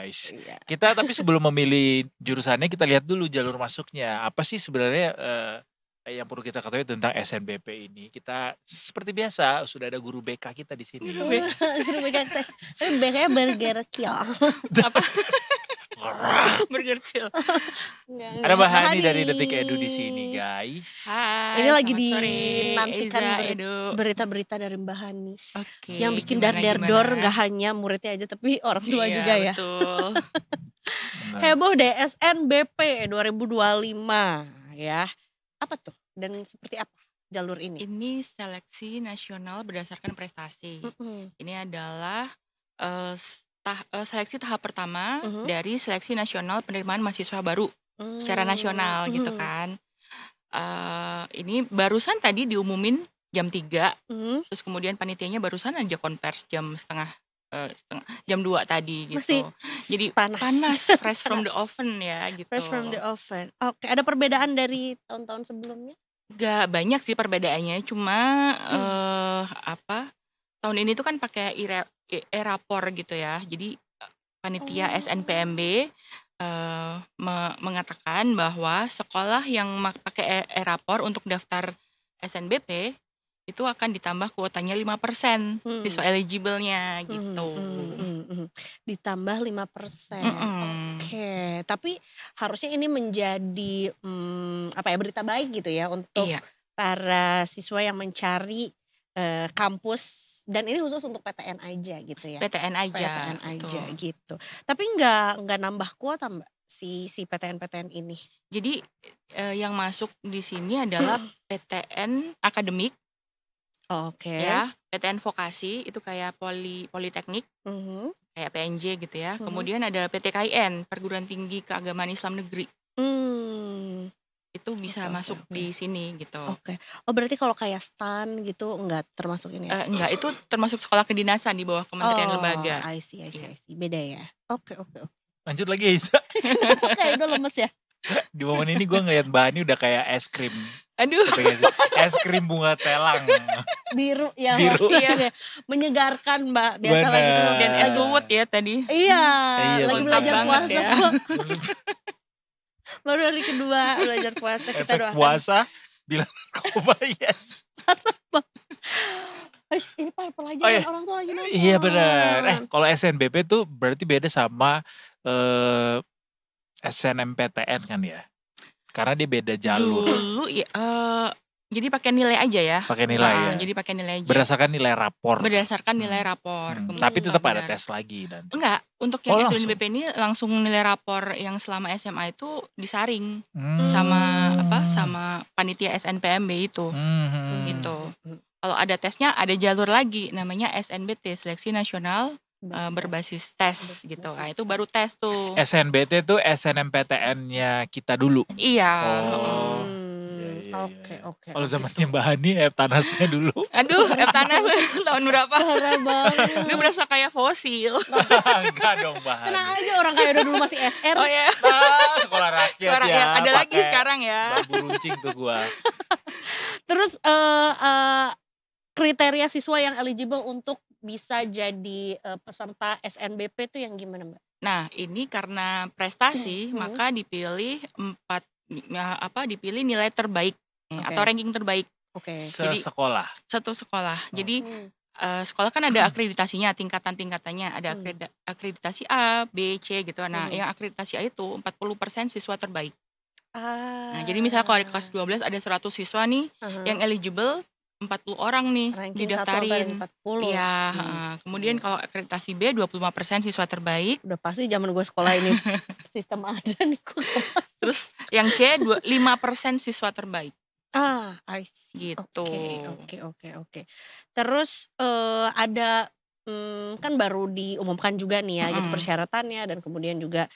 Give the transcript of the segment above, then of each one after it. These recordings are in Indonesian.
guys. Iya. Kita tapi sebelum memilih jurusannya kita lihat dulu jalur masuknya. Apa sih sebenarnya yang perlu kita ketahui tentang SNBP ini? Kita seperti biasa sudah ada guru BK kita di sini. Guru BK saya. Tapi BK-nya Burger Kill. Apa? Burger Kill. Ada Mbak Hani dari Detik Edu di sini, guys. Hai. Ini lagi selamat sore, dinantikan Eza, Edu. berita-berita dari Mbak Hani. Oke. Yang bikin gimana, dar-dar-dor gimana? gak hanya muridnya aja tapi orang tua Iya, juga ya. Betul. Nah, Heboh deh SNBP 2025 ya. Apa tuh? Dan seperti apa jalur ini? Ini seleksi nasional berdasarkan prestasi. Ini adalah seleksi tahap pertama dari seleksi nasional penerimaan mahasiswa baru secara nasional gitu kan. Ini barusan tadi diumumin jam 3, terus kemudian panitianya barusan aja konvers jam jam 2 tadi gitu. Masih Jadi panas. fresh from the oven ya gitu. Fresh from the oven. Oke, ada perbedaan dari tahun-tahun sebelumnya? Gak banyak sih perbedaannya, cuma tahun ini tuh kan pakai e-rapor gitu ya. Jadi panitia SNPMB mengatakan bahwa sekolah yang pakai e-rapor untuk daftar SNBP itu akan ditambah kuotanya 5% siswa eligible-nya gitu. Ditambah 5%. Oke, tapi harusnya ini menjadi berita baik gitu ya untuk para siswa yang mencari kampus, dan ini khusus untuk PTN aja gitu ya. PTN aja gitu. Tapi nggak nambah kuota Mbak si PTN ini. Jadi yang masuk di sini adalah PTN akademik. Oke. Ya, PTN vokasi itu kayak politeknik, kayak PNJ gitu ya. Kemudian ada PTKIN, Perguruan Tinggi Keagamaan Islam Negeri. Itu bisa masuk di sini gitu. Oke. Oh berarti kalau kayak STAN gitu enggak termasuk ini ya? Enggak, itu termasuk sekolah kedinasan di bawah kementerian lembaga. I see. Beda ya. Oke. lanjut lagi Isa. Kayak udah lemes ya. Di momen ini gue ngeliat Mbak Hani udah kayak es krim. Aduh. Es krim bunga telang. Biru ya. Biru. Iya. Menyegarkan Mbak. Biasa lagi tuh. Dan es kuwut ya tadi. Iya. Lagi belajar puasa. Ya. Baru hari kedua belajar puasa. Kita efek doakan. puasa bilang narkoba yes. Ini pelajaran orang tua lagi nonton. Iya benar. Kalau SNBP tuh berarti beda sama SNMPTN kan ya? Karena dia beda jalur. Dulu ya, jadi pakai nilai aja ya. Pakai nilai ya. Jadi pakai nilai aja. Berdasarkan nilai rapor. Berdasarkan nilai rapor. Tapi tetap ada tes lagi nanti. Enggak, untuk yang SNBP ini langsung nilai rapor yang selama SMA itu disaring sama panitia SNPMB itu. Gitu. Kalau ada tesnya ada jalur lagi namanya SNBT, Seleksi Nasional berbasis tes gitu. Nah, itu baru tes tuh. SNBT tuh SNMPTN-nya kita dulu. Iya. Oke. Kalau zamannya Mbak Hani Eptanasnya dulu. Aduh, Eptanas tahun berapa? Parah banget. Ini berasa kayak fosil. Enggak dong Mbak Hani. Tenang aja, orang kayak udah dulu masih SR. Oh ya. Sekolah rakyat Sekarang ya. ada lagi sekarang ya. Bambu runcing tuh gua. Terus kriteria siswa yang eligible untuk bisa jadi peserta SNBP itu yang gimana Mbak? Nah ini karena prestasi maka dipilih dipilih nilai terbaik atau ranking terbaik. Jadi satu sekolah. Jadi sekolah kan ada akreditasinya, tingkatannya ada akreditasi A, B, C gitu. Nah yang akreditasi A itu 40% siswa terbaik. Nah jadi misalnya kalau di kelas 12 ada 100 siswa nih yang eligible 40 orang nih ranking didaftarin. 40. Iya, kemudian kalau akreditasi B 25% siswa terbaik. Udah pasti zaman gue sekolah ini sistem ada nih kok. Terus yang C 5% siswa terbaik. I see. Gitu. Oke. Terus ada kan baru diumumkan juga nih ya gitu persyaratannya, dan kemudian juga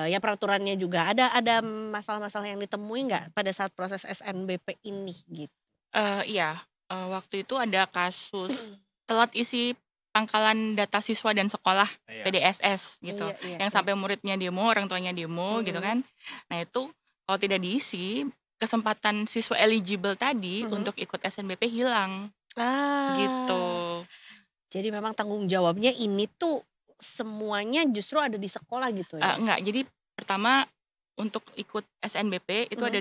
ya peraturannya juga ada masalah-masalah yang ditemui nggak pada saat proses SNBP ini gitu? Iya, waktu itu ada kasus telat isi pangkalan data siswa dan sekolah PDSS gitu, yang sampai muridnya demo, orang tuanya demo gitu kan. Nah itu kalau tidak diisi, kesempatan siswa eligible tadi untuk ikut SNBP hilang gitu. Jadi memang tanggung jawabnya ini tuh semuanya justru ada di sekolah gitu ya? Enggak, jadi pertama untuk ikut SNBP itu ada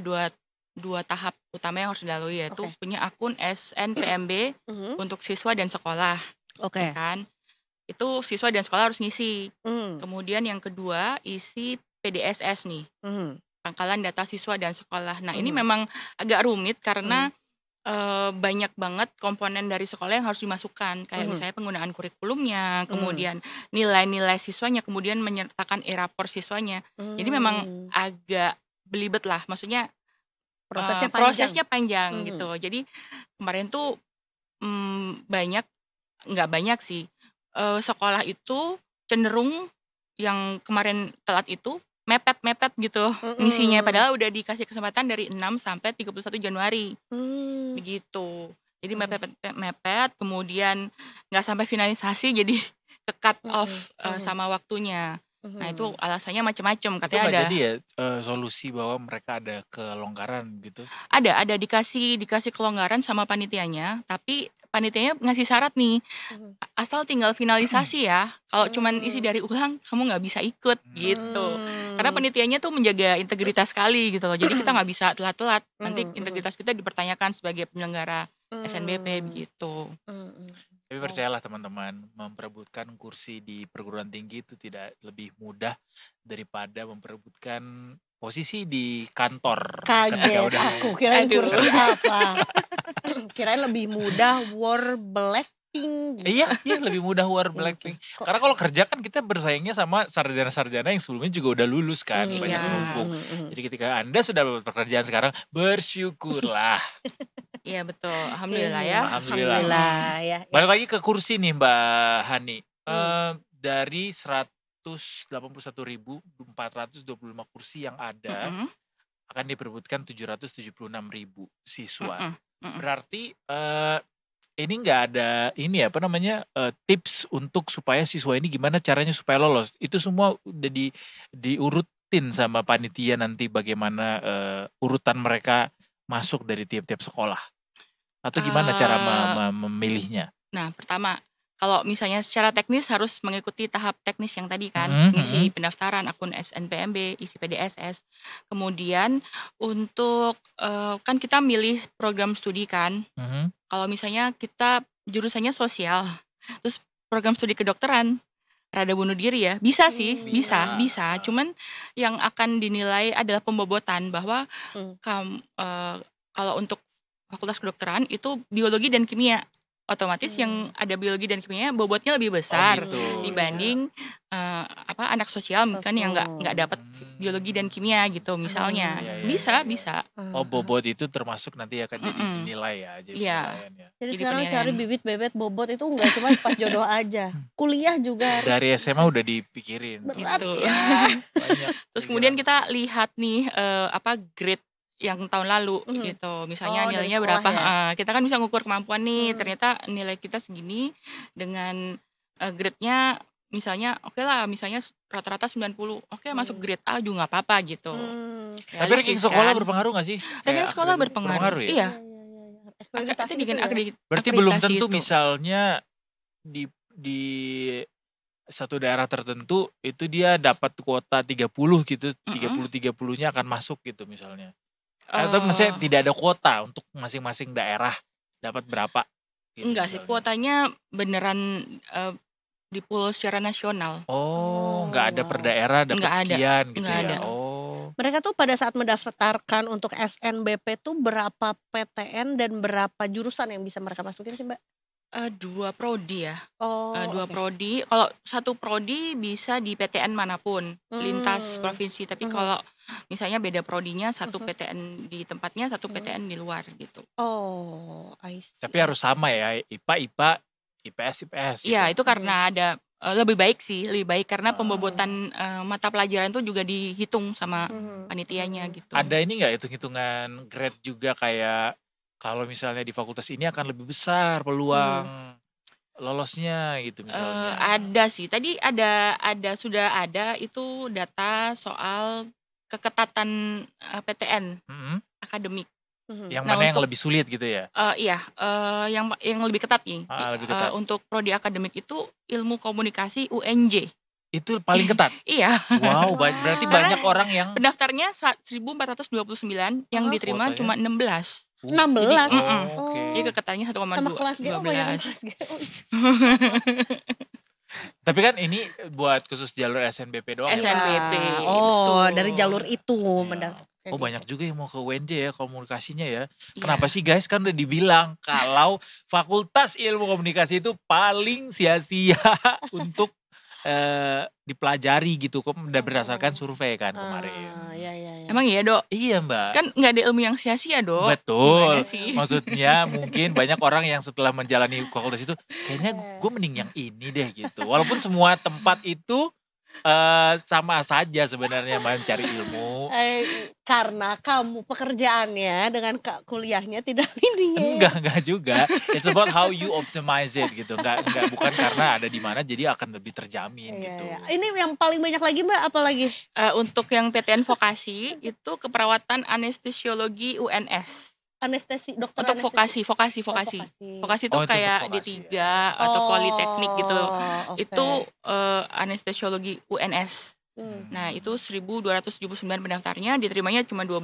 dua tahap utama yang harus dilalui, yaitu punya akun SNPMB untuk siswa dan sekolah. Ya kan? Itu siswa dan sekolah harus ngisi. Kemudian yang kedua isi PDSS nih, pangkalan data siswa dan sekolah. Nah ini memang agak rumit karena banyak banget komponen dari sekolah yang harus dimasukkan, kayak misalnya penggunaan kurikulumnya, kemudian nilai-nilai siswanya, kemudian menyertakan e-rapor siswanya. Jadi memang agak belibet lah, maksudnya prosesnya panjang gitu. Jadi kemarin tuh nggak banyak sih, sekolah itu cenderung yang kemarin telat itu mepet gitu ngisinya, padahal udah dikasih kesempatan dari 6 sampai 31 Januari. Begitu. Jadi mepet, kemudian nggak sampai finalisasi jadi ke cut off sama waktunya. Nah itu alasannya macam-macam, katanya itu ada. Jadi ya solusi bahwa mereka ada kelonggaran gitu. Ada dikasih kelonggaran sama panitianya, tapi panitianya ngasih syarat nih, asal tinggal finalisasi ya. Kalau cuman isi dari ulang, kamu nggak bisa ikut gitu. Karena panitianya tuh menjaga integritas sekali gitu loh. Jadi kita nggak bisa telat-telat. Nanti integritas kita dipertanyakan sebagai penyelenggara SNBP begitu. Tapi percayalah teman-teman, memperebutkan kursi di perguruan tinggi itu tidak lebih mudah daripada memperebutkan posisi di kantor. Kaget aku, kirain kursi apa. Kirain lebih mudah war Blackpink gitu. Iya lebih mudah war Blackpink. Karena kalau kerja kan kita bersaingnya sama sarjana-sarjana yang sebelumnya juga udah lulus kan, banyak menumpuk. Jadi ketika Anda sudah pekerjaan sekarang, bersyukurlah. Iya betul, alhamdulillah ya. Alhamdulillah ya. Balik lagi ke kursi nih Mbak Hani. Dari 181.425 kursi yang ada, akan diperebutkan 776.000 siswa. Berarti ini nggak ada tips untuk supaya siswa ini gimana caranya supaya lolos. Itu semua udah diurutin sama panitia nanti bagaimana urutan mereka masuk dari tiap-tiap sekolah. Atau gimana cara memilihnya? Nah, pertama, kalau misalnya secara teknis harus mengikuti tahap teknis yang tadi kan, ngisi pendaftaran, akun SNPMB, isi PDSS. Kemudian untuk kan kita milih program studi kan. Kalau misalnya kita jurusannya sosial, terus program studi kedokteran, rada bunuh diri ya, bisa sih, bisa. Cuman yang akan dinilai adalah pembobotan, bahwa kalau untuk fakultas kedokteran itu biologi dan kimia, otomatis yang ada biologi dan kimia bobotnya lebih besar dibanding anak sosial kan yang nggak dapat biologi dan kimia gitu misalnya. Bisa. Bobot itu termasuk nanti akan jadi dinilai ya. Jadi sekarang cari bibit bebet bobot itu nggak cuma pas jodoh aja, kuliah juga dari SMA udah dipikirin. Berat gitu. Banyak. Terus kemudian kita lihat nih grade yang tahun lalu gitu, misalnya nilainya berapa, ya? Kita kan bisa ngukur kemampuan nih, ternyata nilai kita segini dengan grade-nya misalnya misalnya rata-rata 90, masuk grade A juga nggak apa-apa gitu. Tapi ranking sekolah berpengaruh nggak sih? Ranking sekolah berpengaruh ya? Iya. Akreditasi gitu ya? Berarti belum tentu misalnya di satu daerah tertentu itu dia dapat kuota 30 gitu, 30-30-nya akan masuk gitu misalnya. Atau misalnya tidak ada kuota untuk masing-masing daerah dapat berapa gitu. Enggak sih, kuotanya beneran di-pool secara nasional. Nggak ada per daerah dapat sekian gitu ya. Mereka tuh pada saat mendaftarkan untuk SNBP tuh berapa PTN dan berapa jurusan yang bisa mereka masukin sih Mbak? 2 prodi ya. 2 prodi. Kalau 1 prodi bisa di PTN manapun, lintas provinsi. Tapi kalau misalnya beda prodinya, 1 PTN di tempatnya, 1 PTN di luar gitu. I see. Tapi harus sama ya, IPA, IPS. Iya, itu karena ada lebih baik karena pembobotan mata pelajaran itu juga dihitung sama panitianya gitu. Ada ini nggak hitung-hitungan grade juga, kayak kalau misalnya di fakultas ini akan lebih besar peluang lolosnya gitu misalnya? Ada sih. Tadi sudah ada itu data soal keketatan PTN akademik. Yang mana yang lebih sulit gitu ya? Iya, yang lebih ketat nih. Lebih ketat. Untuk prodi akademik itu ilmu komunikasi UNJ. Itu paling ketat? Iya. Wow, berarti banyak orang yang... Pendaftarnya 1429, yang diterima cuma 16. 16? Oke. Jadi keketannya 1,2. Sama kelas GO, banyak kelas GO. Tapi kan ini buat khusus jalur SNBP doang. SNBP. Oh, dari jalur itu mendaftar. Oh, banyak juga yang mau ke UNJ ya, komunikasinya ya. Kenapa sih guys, kan udah dibilang kalau Fakultas Ilmu Komunikasi itu paling sia-sia untuk dipelajari gitu, kok udah berdasarkan survei kan kemarin. Iya. Emang iya, Dok? Iya, Mbak. Kan nggak ada ilmu yang sia-sia, Dok. Betul. Maksudnya mungkin banyak orang yang setelah menjalani fakultas itu kayaknya gue mending yang ini deh gitu. Walaupun semua tempat itu sama saja sebenarnya mencari ilmu. Karena kamu pekerjaannya dengan kuliahnya tidak linear. Enggak juga. It's about how you optimize it gitu. Enggak bukan karena ada di mana jadi akan lebih terjamin gitu. Ini yang paling banyak lagi Mbak, apa lagi? Untuk yang PTN vokasi itu keperawatan anestesiologi UNS. Anestesi, dokter untuk anestesi. Vokasi itu kayak D3 atau politeknik gitu. Itu anestesiologi UNS. Nah, itu 1279 pendaftarnya, diterimanya cuma 12.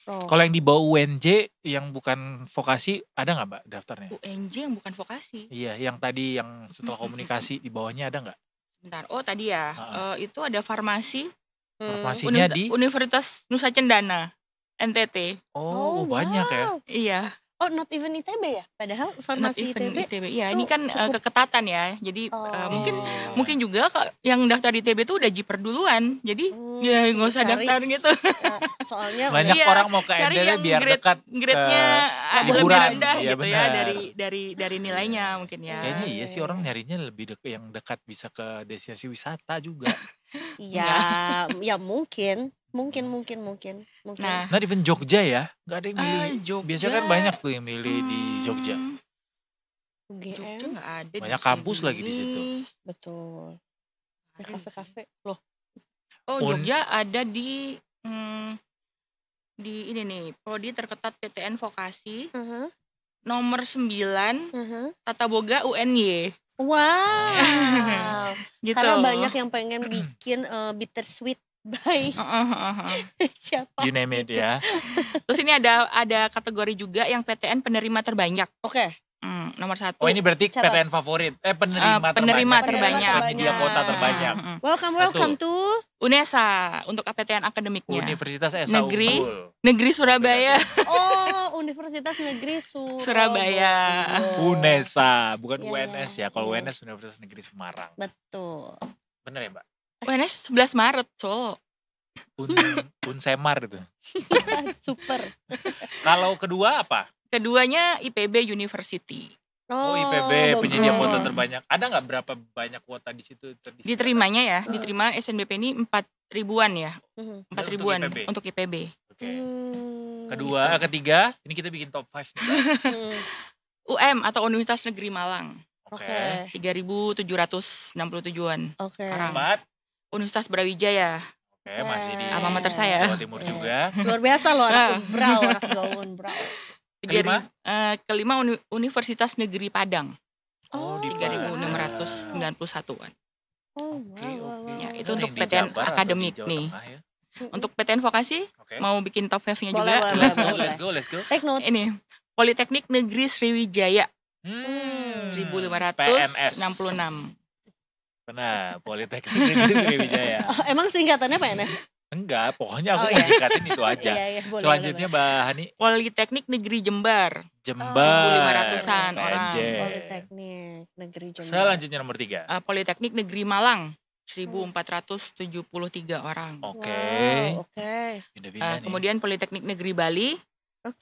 Kalau yang di bawah UNJ yang bukan vokasi ada nggak Mbak daftarnya? UNJ yang bukan vokasi? Iya, yang tadi yang setelah komunikasi di bawahnya ada nggak? Bentar, tadi ya, itu ada farmasi. Farmasinya di Universitas Nusa Cendana, NTT. Oh, banyak ya? Iya. Oh, not even ITB ya? Padahal farmasi ITB. Iya, ini kan keketatan ya. Jadi mungkin juga yang daftar di ITB tuh udah jiper duluan. Jadi ya nggak usah daftar gitu. Soalnya banyak orang mau ke NTT biar dekat grade-nya lebih rendah gitu ya dari nilainya mungkin ya. Kayaknya iya sih, orang nyarinya lebih yang dekat bisa ke destinasi wisata juga. Iya, ya mungkin. Nah, even Jogja ya, nggak ada yang milih. Biasanya kan banyak tuh yang milih di Jogja. Jogja nggak ada. Banyak kampus lagi di situ. Betul. Kafe-kafe loh. Oh, Jogja ada di ini nih, prodi terketat PTN vokasi. Nomor 9, Tata Boga UNY. Wow. Gitu. Karena banyak yang pengen bikin bittersweet by siapa? You name it ya. Terus ini ada kategori juga yang PTN penerima terbanyak. Oke. Nomor 1. Oh, ini berarti PTN favorit. Penerima terbanyak. Penyedia kuota terbanyak. Welcome to UNESA untuk PTN akademiknya. Universitas Esa Unggul. Negeri Surabaya. Oh, Universitas Negeri Surabaya. UNESA, bukan UNS ya. Kalau UNS Universitas Negeri Semarang. Betul. Bener ya, Mbak? UNS 11 Maret, Solo. Unsemar itu. Super. Kalau kedua apa? Keduanya IPB University. Oh, IPB penyedia kuota terbanyak. Ada nggak berapa banyak kuota di situ? Diterimanya ya, diterima SNBP ini 4.000-an ya. 4.000-an untuk IPB. Oke. Ketiga, ini kita bikin top 5 nih. UM atau Universitas Negeri Malang. Oke. 3.767-an. Oke. Keempat, Universitas Brawijaya. Oke, masih di alma mater saya. Jawa Timur juga. Luar biasa loh, anak gaun brau. Kelima Universitas Negeri Padang. Oh, di 3.691-an. Oke. Ya, itu untuk PTN akademik nih. Ya? Untuk PTN vokasi, mau bikin top 5-nya juga. Let's go. Take notes. Ini Politeknik Negeri Sriwijaya. 1.566. Benar, Politeknik Negeri Sriwijaya. Emang singkatannya PNS? Enggak, pokoknya aku mau dikatin itu aja. Boleh, selanjutnya Mbak Hani. Politeknik Negeri Jember. 1.500-an orang. Politeknik Negeri Jember. Selanjutnya nomor 3. Politeknik Negeri Malang. 1.473 orang. Oke. Kemudian Politeknik Negeri Bali.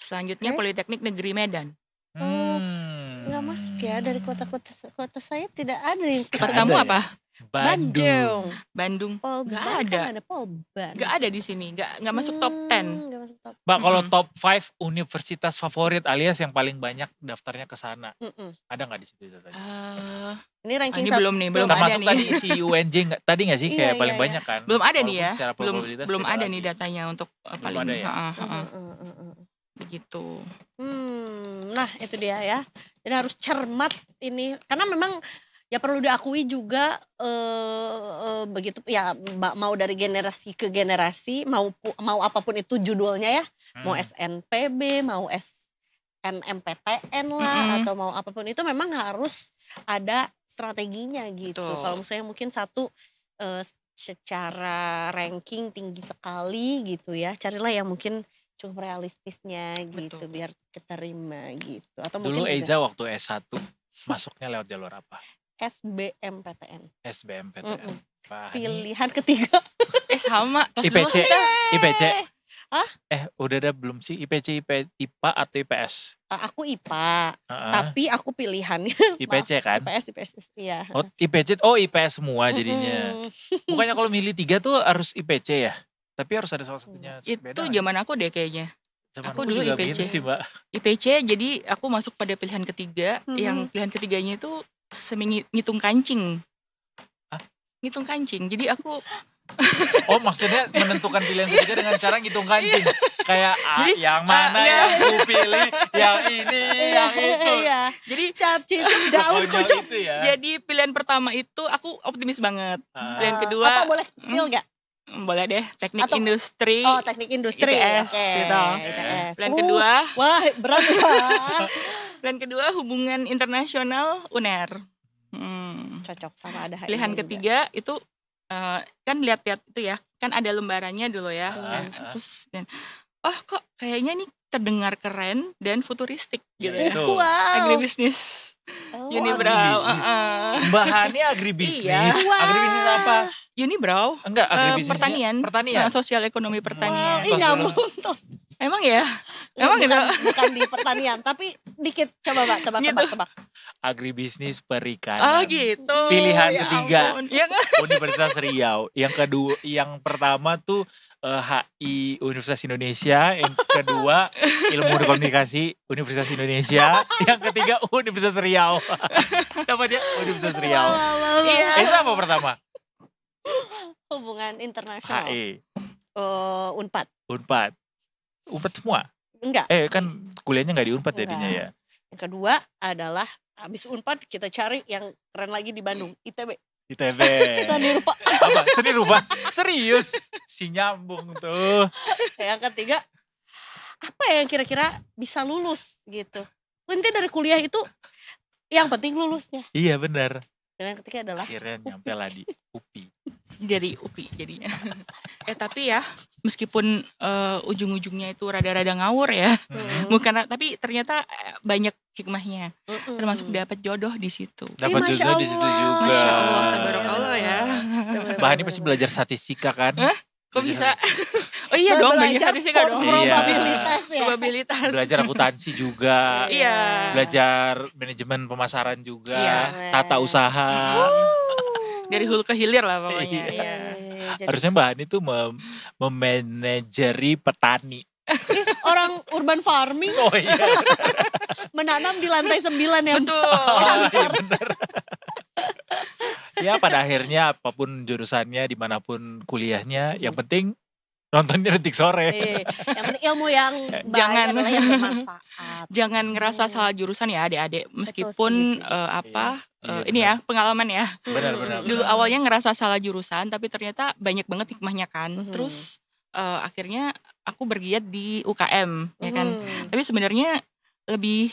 Selanjutnya Politeknik Negeri Medan. Nggak masuk ya, dari kota saya tidak ada yang kamu apa? Bandung. Nggak ada. Nggak ada di sini. Nggak masuk top 10. Mbak, kalau top 5 universitas favorit alias yang paling banyak daftarnya ke sana, ada nggak di situ tadi? Ini ranking belum ada nih. Tadi si UNJ tadi nggak sih kayak paling banyak kan? Belum ada nih ya. Belum ada nih datanya untuk paling. Ada ya? begitu. Nah itu dia ya. Jadi harus cermat ini karena memang ya perlu diakui juga begitu ya, mau dari generasi ke generasi, mau apapun itu judulnya ya, mau SNPB, mau SNMPTN lah, atau mau apapun itu memang harus ada strateginya gitu. Kalau misalnya mungkin satu secara ranking tinggi sekali gitu ya, carilah yang mungkin cukup realistisnya gitu. Betul. Biar keterima gitu. Atau dulu mungkin Eiza waktu S1 masuknya lewat jalur apa? SBMPTN. Pilihan ketiga. Sama. IPC. Hah? Udah ada belum sih IPC, IPA atau IPS? Aku IPA, tapi aku pilihannya IPC kan? IPS, iya. IPC, IPS semua jadinya. Bukannya kalau milih 3 tuh harus IPC ya? Tapi harus ada salah satunya. Itu zaman aku deh kayaknya. Aku dulu IPC sih, Mbak. IPC, jadi aku masuk pada pilihan ketiga. Yang pilihan ketiganya itu ngitung kancing. Ngitung kancing. Jadi aku maksudnya menentukan pilihan ketiga dengan cara ngitung kancing. Kayak jadi, yang mana yang aku pilih, yang ini, yang itu. Iya. Jadi daun kucuk. Ya. Jadi pilihan pertama itu aku optimis banget. Pilihan kedua. Apa boleh spill gak? Boleh deh, teknik industri. Teknik industri. IPS, gitu. IPS. Pilihan kedua. Wah, berat ya. Pilihan kedua hubungan internasional UNER. Cocok sama ada. Pilihan ketiga juga. Itu kan lihat-lihat itu ya, kan ada lembarannya dulu ya. Terus kok kayaknya nih terdengar keren dan futuristik gitu ya. Wow. Agribisnis. Unibrow. Mbak Hani agribisnis. Iya. Agribisnis apa? Unibrow. Enggak, agribisnis. Pertanian. Sosial ekonomi pertanian. Nyambung. Emang ya? Emang bukan di pertanian, tapi dikit coba Mbak tebak. Agribisnis perikanan. Gitu. Pilihan ketiga. Ya kan? Universitas Riau. Yang pertama tuh HI Universitas Indonesia, yang kedua Ilmu Komunikasi Universitas Indonesia, yang ketiga Universitas Riau. Dapat ya? Universitas Riau. Iya. Itu apa pertama? Hubungan internasional. HI. Unpad semua? Enggak. Kan kuliahnya gak di Unpad jadinya ya. Yang kedua adalah habis Unpad kita cari yang keren lagi di Bandung, ITB. Seni rupa. Apa? Seni rupa? Serius? Si nyambung tuh. Yang ketiga, apa yang kira-kira bisa lulus gitu. Inti dari kuliah itu yang penting lulusnya. Iya benar. Dan yang ketiga adalah akhirnya nyampe lah di UPI. Dari UPI jadinya. Tapi ya meskipun ujung-ujungnya itu rada-rada ngawur ya. Bukan, tapi ternyata banyak hikmahnya. Termasuk dapat jodoh di situ. Dapat jodoh di situ juga. Masya Allah, tabarakallah ya. Mbak Hani pasti belajar statistika kan? Kok bisa? Oh iya dong, belajar statistika dong. Probabilitas. Belajar akuntansi juga. Iya. Belajar manajemen pemasaran juga. Tata usaha. Dari hulu ke hilir lah pokoknya. Iya. Harusnya Mbak Hani tuh memanajeri petani. Orang urban farming. Oh iya. Menanam di lantai 9 ya. Betul. Iya benar. Ya pada akhirnya apapun jurusannya, dimanapun kuliahnya, yang penting nontonnya Detik Sore. Yang penting ilmu yang baik adalah yang bermanfaat. Jangan ngerasa salah jurusan ya adik-adik. Meskipun ini ya pengalaman ya. Benar. Dulu awalnya ngerasa salah jurusan, tapi ternyata banyak banget hikmahnya kan. Terus akhirnya aku bergiat di UKM ya kan. Tapi sebenarnya lebih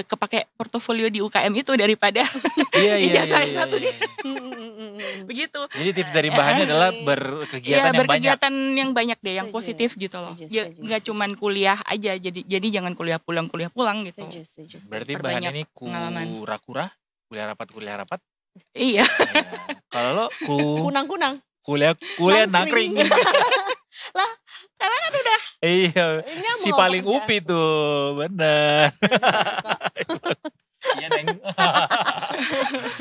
kepake portofolio di UKM itu daripada ijazah S1 dia. Begitu. Jadi tips dari Mbak Hani adalah berkegiatan yang banyak deh, yang positif gitu loh. Gak cuman kuliah aja, jadi jangan kuliah pulang gitu. Berarti Mbak Hani ini kura-kura, kuliah rapat. Iya. Kalau lo kunang-kunang. Kuliah nangkring. Lah, karena kan udah si paling upi tuh, bener. Iya Neng.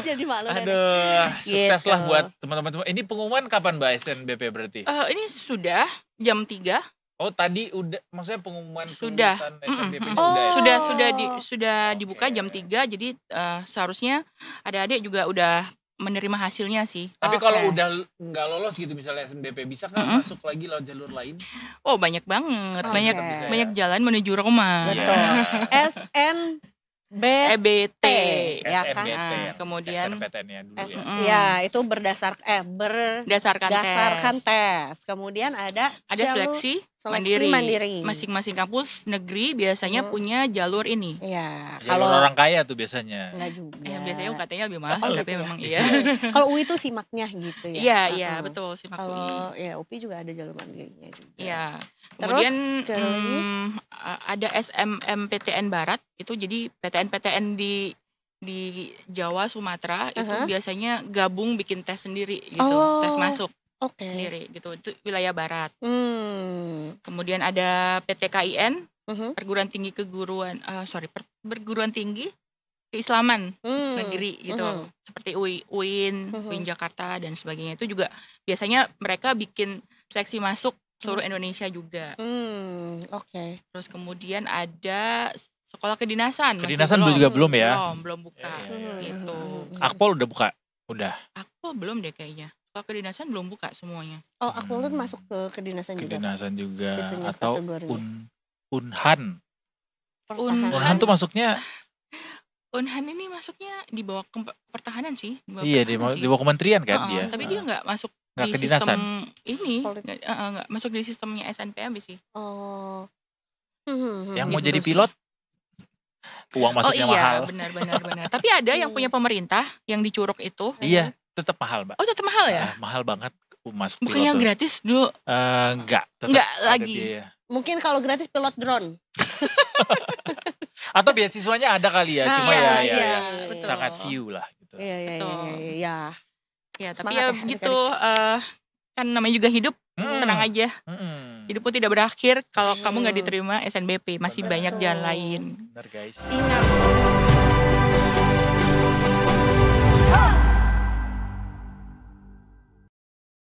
Jadi malu. Aduh, sukses lah buat teman-teman semua. Ini pengumuman kapan Mbak SNBP berarti? Ini sudah jam 3. Oh tadi udah, maksudnya pengumuman sudah. SNBP-nya sudah dibuka jam 3. Jadi seharusnya adik-adik juga udah menerima hasilnya sih. Tapi kalau udah nggak lolos gitu misalnya SNBP, bisa kan masuk lagi lewat jalur lain? Oh banyak banget, banyak jalan menuju Roma. Betul. SNBT ya kan. Kemudian ya itu berdasarkan tes. Kemudian ada seleksi mandiri. Masing-masing kampus negeri biasanya punya jalur ini. Iya. Kalau orang kaya tuh biasanya. Enggak juga. Biasanya UKT-nya lebih mahal, tapi memang iya. Kalau UI tuh SIMAK-nya gitu ya. Iya, betul, SIMAK UI. Kalau ya UPI juga ada jalur mandirinya juga. Iya. Kemudian ada SMMPTN Barat, itu jadi PTN-PTN di Jawa, Sumatera itu biasanya gabung bikin tes sendiri gitu, tes masuk. Sendiri gitu, itu wilayah barat. Kemudian ada PTKIN, perguruan tinggi perguruan tinggi keislaman negeri gitu, seperti UIN Jakarta dan sebagainya. Itu juga biasanya mereka bikin seleksi masuk seluruh Indonesia juga. Terus kemudian ada sekolah kedinasan. Kedinasan juga belum ya? Belum buka. Gitu. Akpol udah buka? Udah. Akpol belum deh kayaknya. Kedinasan belum buka semuanya. Akpol tuh masuk ke kedinasan juga. Kedinasan juga atau Unhan. Unhan tuh masuknya. Unhan ini masuknya di bawah pertahanan sih. Iya, di bawah kementerian kan dia. Tapi dia nggak masuk di sistem ini. Nggak masuk di sistemnya SNPM sih. Yang mau jadi pilot? Uang masuknya mahal. Benar. Tapi ada yang punya pemerintah yang di Curug itu. Iya. Tetap mahal, Mbak. Oh, tetap mahal ya? Mahal banget masuk pilot. Bukannya gratis dulu? Enggak lagi. Mungkin kalau gratis pilot drone. Atau beasiswanya ada kali ya, cuma ya sangat few lah gitu. Iya. Ya, tapi ya begitu, kan namanya juga hidup, tenang aja. Hidupmu tidak berakhir kalau kamu nggak diterima SNBP, masih banyak jalan lain. Benar, guys. Ingat.